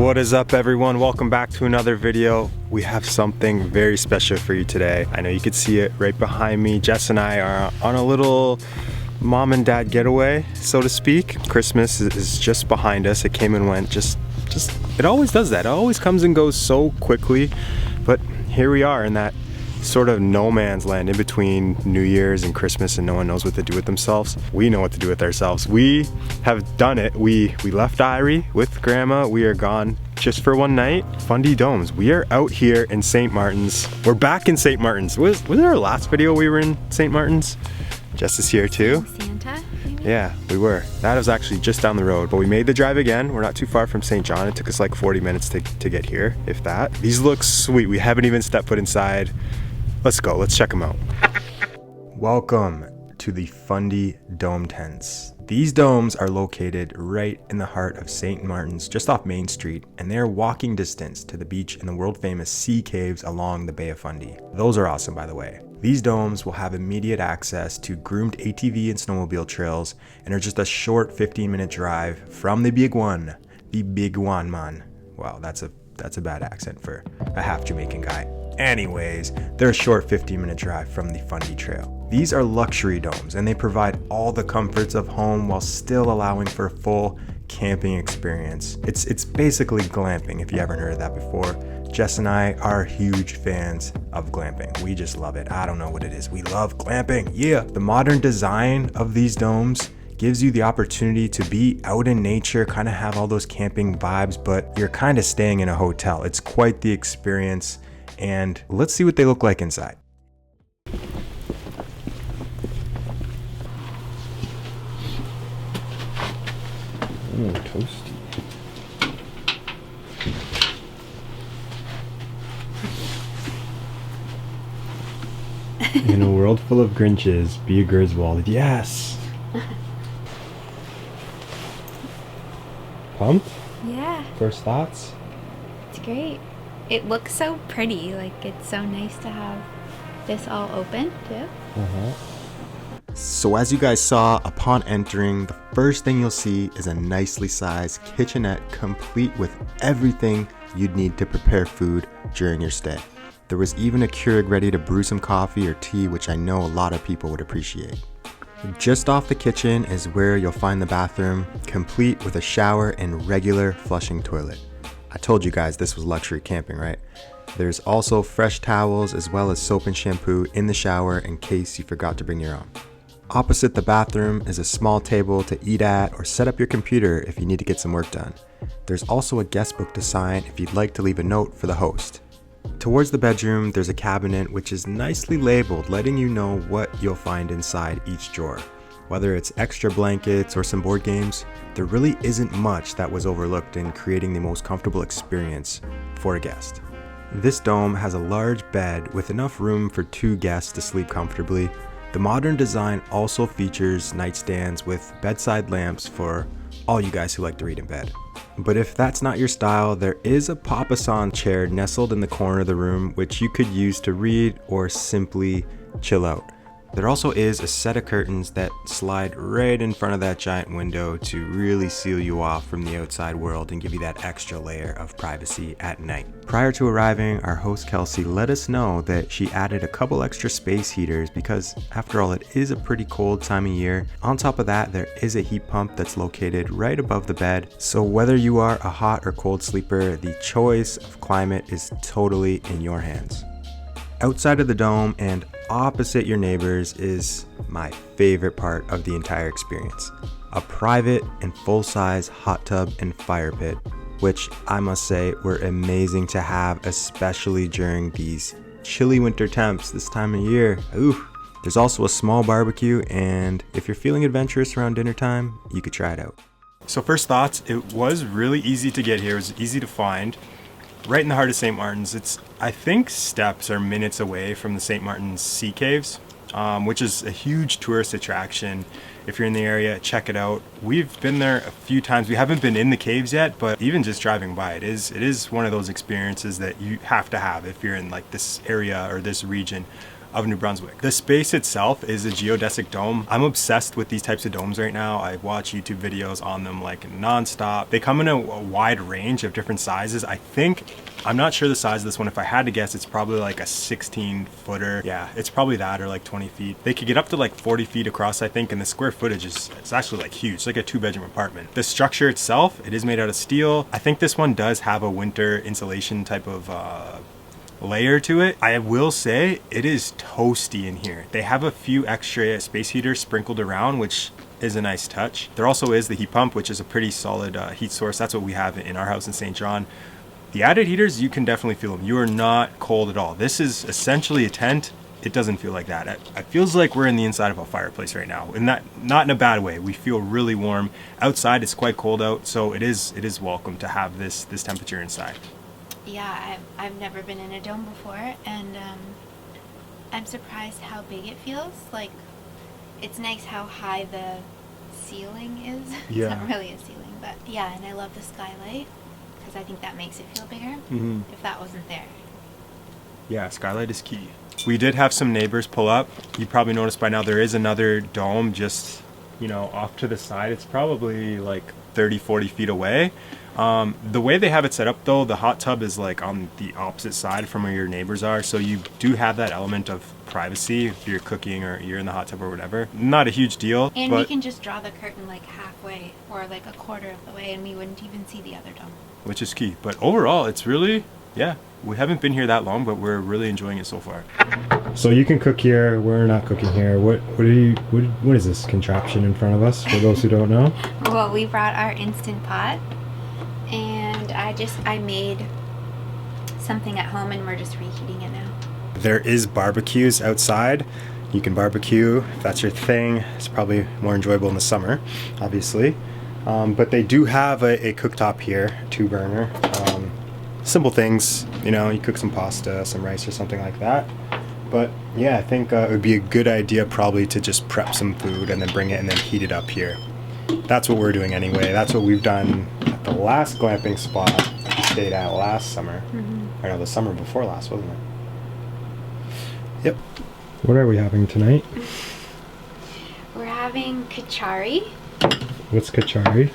What is up, everyone? Welcome back to another video. We have something very special for you today. I know you could see it right behind me. Jess and I are on a little mom and dad getaway, so to speak. Christmas is just behind us. It came and went, just it always does that. It always comes and goes so quickly, but here we are in that sort of no man's land in between New Year's and Christmas, and no one knows what to do with themselves. We know what to do with ourselves. We have done it. We left Irie with grandma. We are gone just for one night. Fundy Domes. We are out here in St. Martin's. We're back in St. Martin's. Was it our last video we were in St. Martin's? Jess is here too. Santa, maybe? Yeah, we were. That was actually just down the road, but we made the drive again. We're not too far from St. John. It took us like 40 minutes to get here, if that. These look sweet. We haven't even stepped foot inside. Let's go, let's check them out. Welcome to the Fundy Dome Tents. These domes are located right in the heart of St. Martin's, just off Main Street, and they are walking distance to the beach and the world famous sea caves along the Bay of Fundy. Those are awesome, by the way. These domes will have immediate access to groomed ATV and snowmobile trails and are just a short 15-minute drive from the big one. The big one, man. Wow, that's a bad accent for a half Jamaican guy. Anyways, they're a short 15-minute drive from the Fundy Trail. These are luxury domes, and they provide all the comforts of home while still allowing for a full camping experience. It's basically glamping, if you haven't heard of that before. Jess and I are huge fans of glamping. We just love it. I don't know what it is. We love glamping. Yeah. The modern design of these domes gives you the opportunity to be out in nature, kind of have all those camping vibes, but you're kind of staying in a hotel. It's quite the experience. And let's see what they look like inside. Oh, toasty. In a world full of Grinches, be a Griswold. Yes! Pumped? Yeah. First thoughts? It's great. It looks so pretty. Like, it's so nice to have this all open too. So as you guys saw upon entering, the first thing you'll see is a nicely sized kitchenette complete with everything you'd need to prepare food during your stay. There was even a Keurig ready to brew some coffee or tea, which I know a lot of people would appreciate. Just off the kitchen is where you'll find the bathroom, complete with a shower and regular flushing toilet. I told you guys this was luxury camping, right? There's also fresh towels as well as soap and shampoo in the shower in case you forgot to bring your own. Opposite the bathroom is a small table to eat at or set up your computer if you need to get some work done. There's also a guest book to sign if you'd like to leave a note for the host. Towards the bedroom, there's a cabinet which is nicely labeled, letting you know what you'll find inside each drawer. Whether it's extra blankets or some board games, there really isn't much that was overlooked in creating the most comfortable experience for a guest. This dome has a large bed with enough room for 2 guests to sleep comfortably. The modern design also features nightstands with bedside lamps for all you guys who like to read in bed. But if that's not your style, there is a papasan chair nestled in the corner of the room which you could use to read or simply chill out. There also is a set of curtains that slide right in front of that giant window to really seal you off from the outside world and give you that extra layer of privacy at night. Prior to arriving, our host Kelsey let us know that she added a couple extra space heaters because after all, it is a pretty cold time of year. On top of that, there is a heat pump that's located right above the bed. So whether you are a hot or cold sleeper, the choice of climate is totally in your hands. Outside of the dome and opposite your neighbors is my favorite part of the entire experience. A private and full-size hot tub and fire pit, which I must say were amazing to have, especially during these chilly winter temps this time of year. Ooh. There's also a small barbecue, and if you're feeling adventurous around dinner time, you could try it out. So first thoughts, it was really easy to get here. It was easy to find. Right in the heart of St. Martin's. I think steps are minutes away from the St. Martin's Sea Caves, which is a huge tourist attraction. If you're in the area, check it out. We've been there a few times. We haven't been in the caves yet, but even just driving by, it is one of those experiences that you have to have if you're in like this area or this region of New Brunswick. The space itself is a geodesic dome. I'm obsessed with these types of domes right now. I watch YouTube videos on them like nonstop. They come in a wide range of different sizes. I'm not sure the size of this one. If I had to guess, it's probably like a 16 footer. Yeah, it's probably that, or like 20 feet. They could get up to like 40 feet across, I think, and the square footage it's actually like huge. It's like a 2-bedroom apartment. The structure itself, it is made out of steel. I think this one does have a winter insulation type of layer to it. I will say it is toasty in here. They have a few extra space heaters sprinkled around, which is a nice touch. There also is the heat pump, which is a pretty solid heat source. That's what we have in our house in St. John. The added heaters, you can definitely feel them. You are not cold at all. This is essentially a tent. It doesn't feel like that. It feels like we're in the inside of a fireplace right now, and not in a bad way. We feel really warm. Outside, it's quite cold out, so it is welcome to have this temperature inside. Yeah, I've never been in a dome before, and I'm surprised how big it feels. Like, it's nice how high the ceiling is. Yeah. It's not really a ceiling, but yeah, and I love the skylight, because I think that makes it feel bigger if that wasn't there. Yeah, skylight is key. We did have some neighbors pull up. You probably noticed by now there is another dome just, off to the side. It's probably like 30, 40 feet away. The way they have it set up though, the hot tub is like on the opposite side from where your neighbors are. So you do have that element of privacy if you're cooking or you're in the hot tub or whatever. Not a huge deal. And we can just draw the curtain like halfway or like a quarter of the way and we wouldn't even see the other dome. Which is key. But overall, it's really, we haven't been here that long, but we're really enjoying it so far. So you can cook here. We're not cooking here. What is this contraption in front of us, for those who don't know? Well, we brought our Instant Pot, and I made something at home, and we're just reheating it now. There is barbecues outside. You can barbecue if that's your thing. It's probably more enjoyable in the summer, obviously. But they do have a cooktop here, 2-burner. Simple things, you cook some pasta, some rice or something like that. But yeah, I think it would be a good idea probably to just prep some food and then bring it and then heat it up here. That's what we're doing anyway. That's what we've done at the last glamping spot we stayed at last summer. Or no, the summer before last, wasn't it? Yep. What are we having tonight? We're having kachari. What's kachari?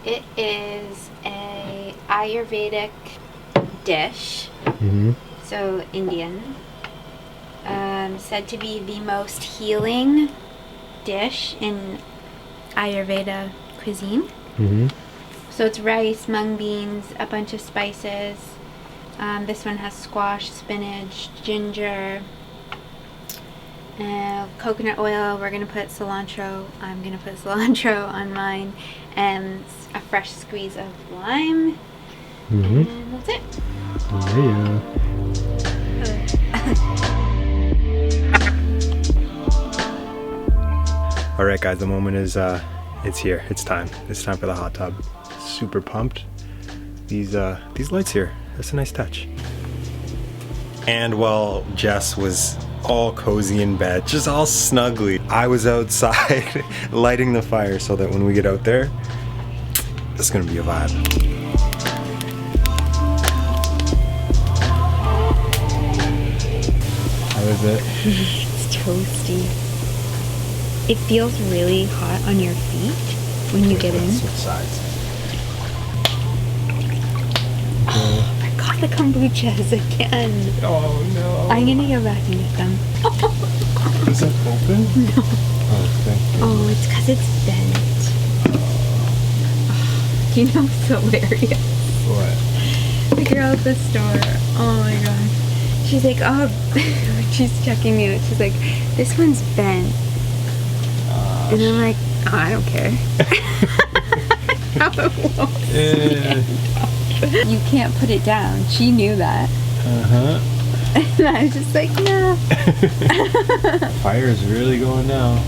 It is a Ayurvedic dish, so Indian, said to be the most healing dish in Ayurveda cuisine. So it's rice, mung beans, a bunch of spices. This one has squash, spinach, ginger, coconut oil. We're gonna put cilantro. I'm gonna put cilantro on mine, and a fresh squeeze of lime. And that's it. Yeah. All right, guys, the moment is it's here. It's time. It's time for the hot tub. Super pumped. These lights here. That's a nice touch. And while Jess was all cozy in bed, just all snuggly, I was outside lighting the fire so that when we get out there, it's gonna be a vibe. How is it? It's toasty. It feels really hot on your feet when you get in. Switch sides. Oh, I got the kombuchas again. Oh no. I'm gonna go back and get them. Is it open? No. Oh, thank you. Oh, it's because it's bent. Oh, you know what's hilarious? What? The girl at the store. Oh my gosh. She's like, oh, she's checking me out. She's like, this one's bent. And I'm like, oh, I don't care. How it won't stand. You can't put it down. She knew that. And I was just like, no. Fire is really going now.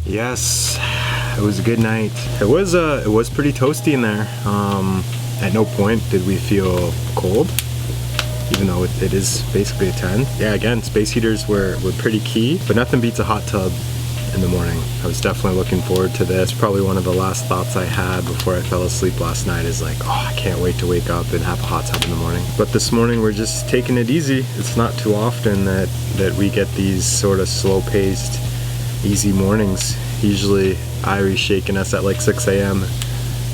Yes, it was a good night. It was pretty toasty in there. At no point did we feel cold. even though it is basically a 10. Yeah, again, space heaters were pretty key, but nothing beats a hot tub in the morning. I was definitely looking forward to this. Probably one of the last thoughts I had before I fell asleep last night is like, oh, I can't wait to wake up and have a hot tub in the morning. But this morning we're just taking it easy. It's not too often that we get these sort of slow-paced, easy mornings. Usually Irie's shaking us at like 6 a.m.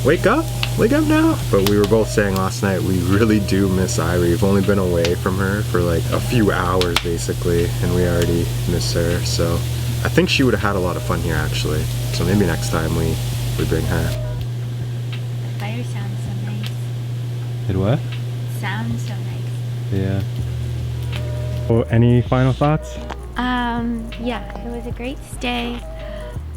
Wake up now. But we were both saying last night, we really do miss Irie. We've only been away from her for like a few hours basically, and we already miss her. So I think she would have had a lot of fun here actually. So maybe next time we bring her. The fire sounds so nice. It what? Sounds so nice. Yeah. Well, any final thoughts? Yeah, it was a great stay.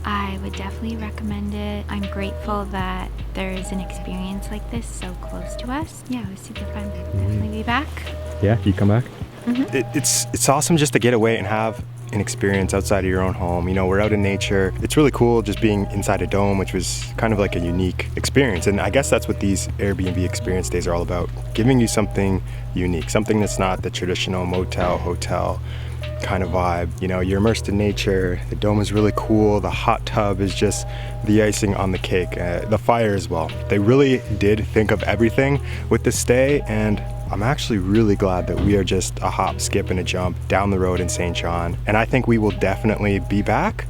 I would definitely recommend it. I'm grateful that there's an experience like this so close to us. Yeah, it was super fun. Definitely be back. Yeah, you come back? Mm-hmm. It's awesome just to get away and have an experience outside of your own home. You know, we're out in nature. It's really cool just being inside a dome, which was kind of like a unique experience. And I guess that's what these Airbnb experience days are all about, giving you something unique, something that's not the traditional motel, hotel kind of vibe. You know, you're immersed in nature. The dome is really cool. The hot tub is just the icing on the cake. The fire as well. They really did think of everything with this stay, and I'm actually really glad that we are just a hop, skip, and a jump down the road in St. John. And I think we will definitely be back.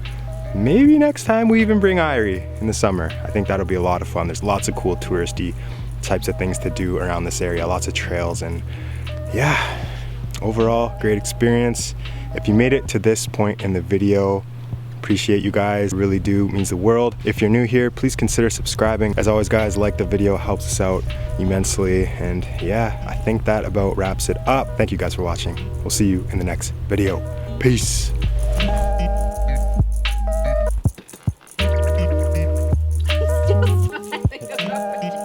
Maybe next time we even bring Irie in the summer. I think that'll be a lot of fun. There's lots of cool touristy types of things to do around this area, lots of trails, and yeah, overall, great experience. If you made it to this point in the video, appreciate you guys, really do, means the world. If you're new here, please consider subscribing. As always guys, like the video, helps us out immensely. And yeah, I think that about wraps it up. Thank you guys for watching. We'll see you in the next video. Peace. Still smiling about it.